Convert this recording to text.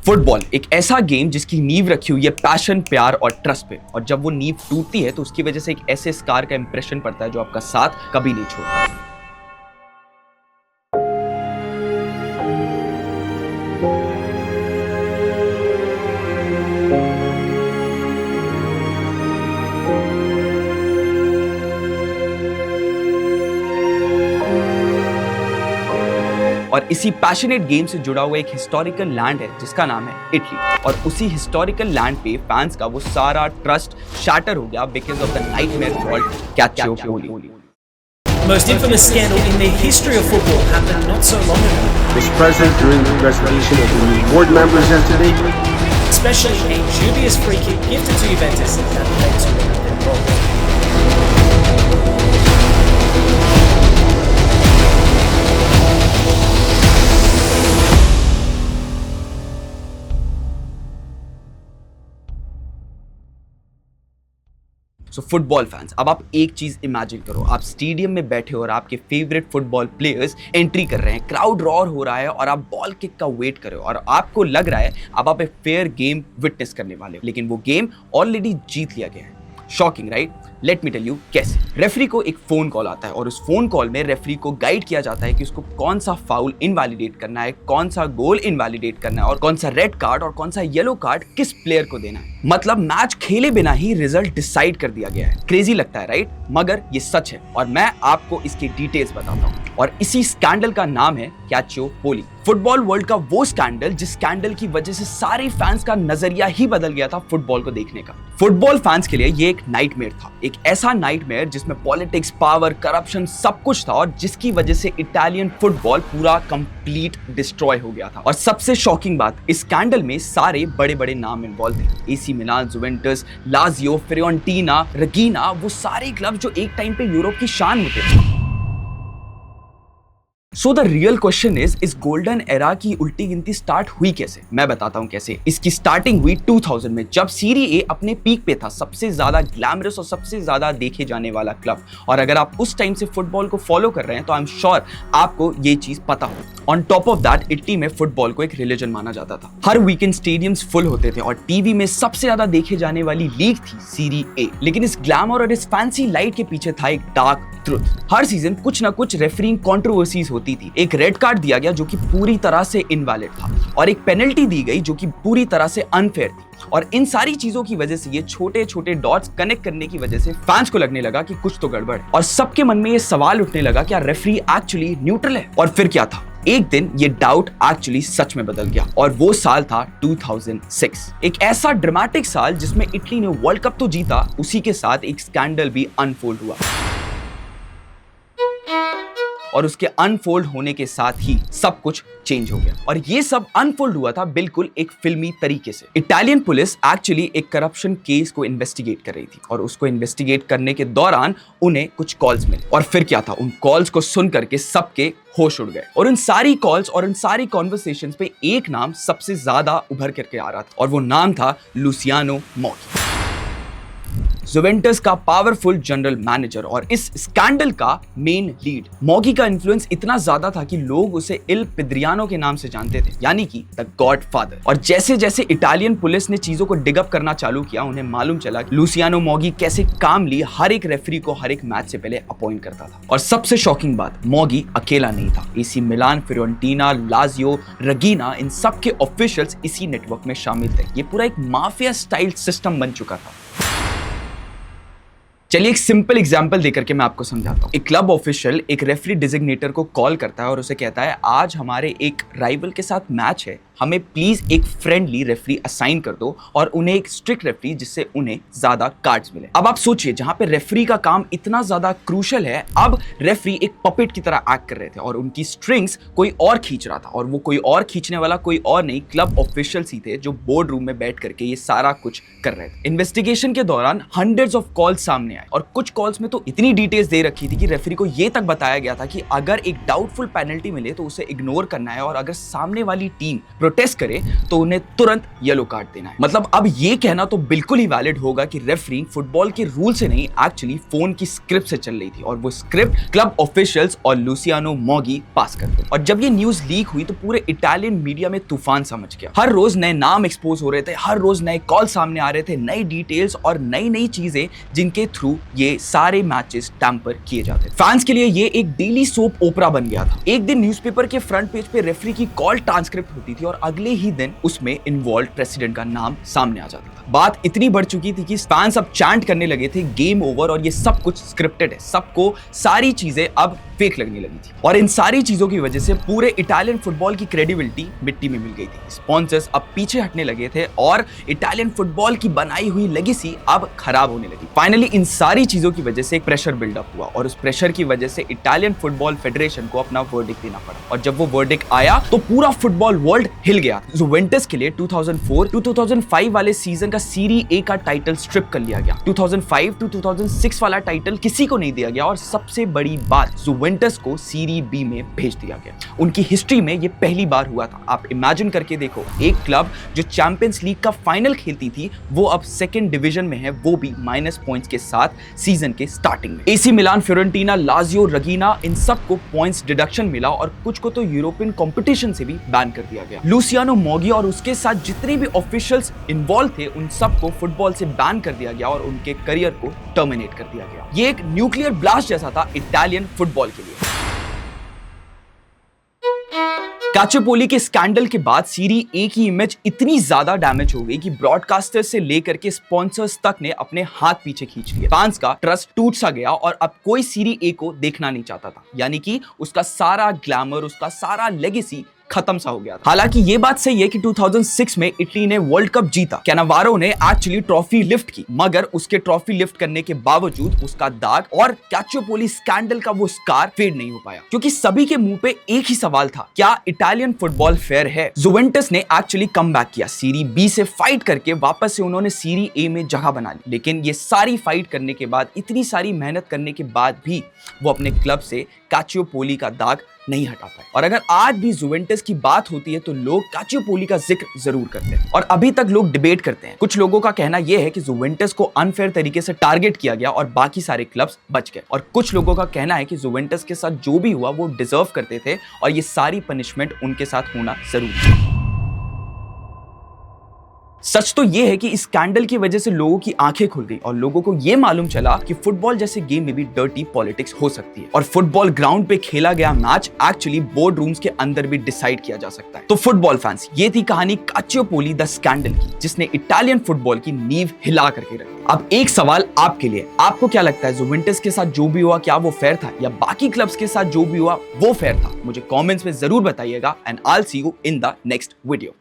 Football एक ऐसा game जिसकी नींव रखी हुई है पैशन, प्यार और ट्रस्ट पे, और जब वो नींव टूटती है तो उसकी वजह से एक ऐसे स्कार का इंप्रेशन पड़ता है जो आपका साथ कभी नहीं छोड़ता। और इसी पैशनेट गेम से जुड़ा हुआ एक हिस्टोरिकल लैंड है जिसका नाम है इटली, और उसी हिस्टोरिकल लैंड पे फैंस का वो सारा ट्रस्ट शैटर हो गया because of the nightmare called Calciopoli. Most infamous scandal in the history of football happened not so long ago. Was present during the resignation of the new board members yesterday. Especially a dubious free kick gifted to Juventus that led to their goal. So football fans, अब आप एक चीज imagine करो, आप stadium में बैठे हो और आपके फेवरेट फुटबॉल प्लेयर्स एंट्री कर रहे हैं, क्राउड रॉर हो रहा है और आप बॉल किक का वेट कर रहे हो और आपको लग रहा है अब आप एक फेयर गेम विटनेस करने वाले हो, लेकिन वो गेम ऑलरेडी जीत लिया गया है। Shocking right? Let me tell you कैसे। रेफरी को एक फोन कॉल आता है और उस फोन कॉल में रेफरी को गाइड किया जाता है कि उसको कौन सा फाउल इनवैलिडेट करना है, कौन सा गोल इनवैलिडेट करना है और कौन सा रेड कार्ड और कौन सा येलो कार्ड किस प्लेयर को देना है। मतलब मैच खेले बिना ही रिजल्ट डिसाइड कर दिया गया है। क्रेजी लगता है राइट? मगर ये सच है और मैं आपको इसकी डिटेल्स बताता हूँ। और इसी स्कैंडल का नाम है कैल्चियोपोली। फुटबॉल वर्ल्ड का वो स्कैंडल जिस स्कैंडल की वजह से सारे फैंस का नजरिया ही बदल गया था फुटबॉल को देखने का। फुटबॉल फैंस के लिए ये एक नाइटमेयर था, एक ऐसा नाइटमेयर जिसमें पॉलिटिक्स, पावर, करप्शन सब कुछ था और जिसकी वजह से इटालियन फुटबॉल पूरा कंप्लीट डिस्ट्रॉय हो गया था। और सबसे शॉकिंग बात, इस स्कैंडल में सारे बड़े बड़े नाम इन्वॉल्व थे। AC Milan, Juventus, Lazio, Fiorentina, Regina, वो सारे क्लब जो एक टाइम पे यूरोप की शान होते थे। सो द रियल क्वेश्चन इस गोल्डन एरा की उल्टी गिनती स्टार्ट हुई कैसे? मैं बताता हूं कैसे। इसकी स्टार्टिंग हुई 2000 में, जब सीरी ए अपने पीक पे था, सबसे ज्यादा ग्लैमरस और सबसे ज्यादा देखे जाने वाला क्लब। और अगर आप उस टाइम से फुटबॉल को फॉलो कर रहे हैं तो आई एम श्योर आपको ये चीज पता हो। On top of that, Italy में फुटबॉल को एक रिलीजन माना जाता था। हर वीकेंड स्टेडियम्स फुल होते थे और टीवी में सबसे ज्यादा देखे जाने वाली लीग थी सीरी ए। लेकिन इस ग्लैमर और इस फैंसी लाइट के पीछे था एक डार्क ट्रुथ। हर सीजन कुछ ना कुछ रेफरिंग कंट्रोवर्सीज होती थी। एक रेड कार्ड दिया गया जो कि पूरी तरह से इनवैलिड था और एक पेनल्टी दी गई जो कि पूरी तरह से अनफेयर थी। और इन सारी चीजों की वजह से, ये छोटे छोटे डॉट्स कनेक्ट करने की वजह से फैंस को लगने लगा कि कुछ तो गड़बड़ है और सबके मन में ये सवाल उठने लगा क्या रेफरी एक्चुअली न्यूट्रल है? और फिर क्या था, एक दिन ये डाउट एक्चुअली सच में बदल गया और वो साल था 2006। एक ऐसा ड्रामेटिक साल जिसमें इटली ने वर्ल्ड कप तो जीता, उसी के साथ एक स्कैंडल भी अनफोल्ड हुआ। और उसके अनफोल्ड होने के साथ ही सब कुछ चेंज हो गया। और ये सब अनफोल्ड हुआ था बिल्कुल एक फिल्मी तरीके से। इटालियन पुलिस एक्चुअली एक करप्शन केस को इन्वेस्टिगेट कर रही थी और उसको इन्वेस्टिगेट करने के दौरान उन्हें कुछ कॉल्स मिले और फिर क्या था, उन कॉल्स को सुन करके सबके होश उड़ गए। और उन सारी कॉल्स और उन सारी कॉन्वर्सेशंस पे एक नाम सबसे ज्यादा उभर करके आ रहा था और वो नाम था लुसियानो मौगी, जुवेंटस का पावरफुल जनरल मैनेजर और इस स्कैंडल का मेन लीड। मौगी का इन्फ्लुएंस इतना ज्यादा था कि लोग उसे इल पिद्रियानो के नाम से जानते थे, यानी कि द गॉड फादर। और जैसे जैसे इटालियन पुलिस ने चीजों को डिग अप करना चालू किया, उन्हें मालूम चला कि लुसियानो मौगी कैसे कामली हर एक रेफरी को हर एक मैच से पहले अपॉइंट करता था। और सबसे शॉकिंग बात, मौगी अकेला नहीं था। AC Milan, Fiorentina, Lazio, Reggina, इन सब के ऑफिशियल्स इसी नेटवर्क में शामिल थे। ये पूरा एक माफिया स्टाइल सिस्टम बन चुका था। चलिए एक सिंपल एग्जांपल देकर के मैं आपको समझाता हूँ। एक क्लब ऑफिशियल एक रेफरी डिजिग्नेटर को कॉल करता है और उसे कहता है, आज हमारे एक राइवल के साथ मैच है, हमें प्लीज एक फ्रेंडली रेफरी असाइन कर दो और उन्हें एक स्ट्रिक्ट रेफरी जिससे उन्हें ज्यादा कार्ड्स मिले। अब आप सोचिए, जहां पे रेफरी का काम इतना ज्यादा क्रूशल है, अब रेफरी एक पपेट की तरह एक्ट कर रहे थे और उनकी स्ट्रिंग्स कोई और खींच रहा था और वो कोई और खींचने वाला कोई और नहीं, क्लब ऑफिशियल्स ही थे जो बोर्ड रूम में बैठ करके ये सारा कुछ कर रहे थे। इन्वेस्टिगेशन के दौरान हंड्रेड्स ऑफ कॉल्स सामने आए और कुछ कॉल्स में तो इतनी डिटेल्स दे रखी थी कि रेफरी को ये तक बताया गया था कि अगर एक डाउटफुल पेनल्टी मिले तो उसे इग्नोर करना है और अगर सामने वाली टीम प्रोटेस्ट करे तो उन्हें तुरंत येलो कार्ड देना है। मतलब अब ये कहना तो बिल्कुल ही वैलिड होगा कि रेफरिंग फुटबॉल के रूल से नहीं, एक्चुअली फोन की स्क्रिप्ट से चल रही थी और वो स्क्रिप्ट क्लब ऑफिशियल्स और लुसियानो मोगी पास करते। और जब ये न्यूज लीक हुई तो पूरे इटालियन मीडिया में तूफान समझ गया। हर रोज नए नाम एक्सपोज हो रहे थे, हर रोज नए कॉल सामने आ रहे थे, नई डिटेल्स और नई नई चीजें जिनके थ्रू ये सारे मैचेस टैंपर किए जाते। फैंस के लिए ये एक डेली सोप ओपरा बन गया था। एक दिन न्यूज़पेपर के फ्रंट पेज पे रेफरी की कॉल ट्रांसक्रिप्ट होती थी और अगले ही दिन उसमें इन्वॉल्व प्रेसिडेंट का नाम सामने आ जाता था। बात इतनी बढ़ चुकी थी कि फैंस अब चैंट करने लगे थे गेम ओवर और ये सब कुछ स्क्रिप्टेड है, सबको सारी चीजें अब फेक लगने लगी थी। और इन सारी चीजों की वजह से पूरे इटालियन फुटबॉल की क्रेडिबिलिटी मिट्टी में मिल गई थी। स्पॉन्सर्स अब पीछे हटने लगे थे और इटालियन फुटबॉल की बनाई हुई लेगेसी अब खराब होने लगी। फाइनली इन सारी चीजों की वजह से एक प्रेशर बिल्डअप हुआ और उस प्रेशर की वजह से इटालियन फुटबॉल फेडरेशन को अपना वर्डिक्ट देना पड़ा। और जब वो वर्डिक्ट आया तो पूरा फुटबॉल वर्ल्ड हिल गया। जुवेंटस के लिए 2004-2005 वाले सीजन का सीरी ए का टाइटल स्ट्रिप कर लिया गया। 2005-2006 वाला टाइटल किसी को नहीं दिया गया और सबसे बड़ी बात, जुवेंटस को सीरी बी में भेज दिया गया। उनकी हिस्ट्री में ये पहली बार हुआ था। आप इमेजिन करके देखो, एक क्लब जो चैंपियंस लीग का फाइनल खेलती थी वो अब सेकंड डिवीजन में है, वो भी माइनस पॉइंट्स के साथ सीजन के स्टार्टिंग में। AC Milan, Fiorentina, Lazio, Reggina, इन सबको पॉइंट्स डिडक्शन मिला और कुछ को तो यूरोपियन कंपटीशन से भी बैन कर दिया गया। लुसियानो मोगी और उसके साथ जितने भी ऑफिशियल्स इन्वॉल्व थे उन सबको फुटबॉल से बैन कर दिया गया और उनके करियर को टर्मिनेट कर दिया गया। ये एक न्यूक्लियर ब्लास्ट जैसा था इटालियन फुटबॉल के लिए। कैल्चियोपोली के स्कैंडल के बाद सीरी ए की इमेज इतनी ज्यादा डैमेज हो गई कि ब्रॉडकास्टर्स से लेकर के स्पॉन्सर्स तक ने अपने हाथ पीछे खींच लिए। फैंस का ट्रस्ट टूट सा गया और अब कोई सीरी ए को देखना नहीं चाहता था, यानी कि उसका सारा ग्लैमर, उसका सारा लेगेसी खत्म सा हो गया था। हालांकि ये बात सही है कि 2006 में इटली ने वर्ल्ड कप जीता। कैनावारो ने एक्चुअली ट्रॉफी लिफ्ट की, मगर उसके ट्रॉफी लिफ्ट करने के बावजूद उसका दाग और कैल्चियोपोली स्कैंडल का वो स्कार फेड नहीं हो पाया, क्योंकि सभी के मुंह पे एक ही सवाल था, क्या इटालियन फुटबॉल फेयर है? जुवेंटस ने एक्चुअली कम बैक किया, सीरी बी से फाइट करके वापस से उन्होंने सीरी ए में जगह बना ली। लेकिन ये सारी फाइट करने के बाद, इतनी सारी मेहनत करने के बाद भी वो अपने क्लब से कैल्चियोपोली का दाग नहीं हटा पाए। और अगर आज भी जुवेंटस की बात होती है तो लोग कैल्चियोपोली का जिक्र जरूर करते हैं और अभी तक लोग डिबेट करते हैं। कुछ लोगों का कहना यह है कि जुवेंटस को अनफेयर तरीके से टारगेट किया गया और बाकी सारे क्लब्स बच गए, और कुछ लोगों का कहना है कि जुवेंटस के साथ जो भी हुआ वो डिजर्व करते थे और ये सारी पनिशमेंट उनके साथ होना जरूरी था। सच तो ये है कि इस स्कैंडल की वजह से लोगों की आंखें खुल गई और लोगों को ये मालूम चला कि फुटबॉल जैसे गेम में भी डर्टी पॉलिटिक्स हो सकती है और फुटबॉल ग्राउंड पे खेला गया मैच एक्चुअली बोर्ड रूम्स के अंदर भी डिसाइड किया जा सकता है। तो फुटबॉल फैंस, ये थी कहानी कैल्चियोपोली द स्कैंडल की, जिसने इटालियन फुटबॉल की नींव हिला करके रखी। अब एक सवाल आपके लिए, आपको क्या लगता है जुवेंटस के साथ जो भी हुआ क्या वो फेयर था, या बाकी क्लब्स के साथ जो भी हुआ वो फेयर था? मुझे कमेंट्स में जरूर बताइएगा and I will see you in the next video.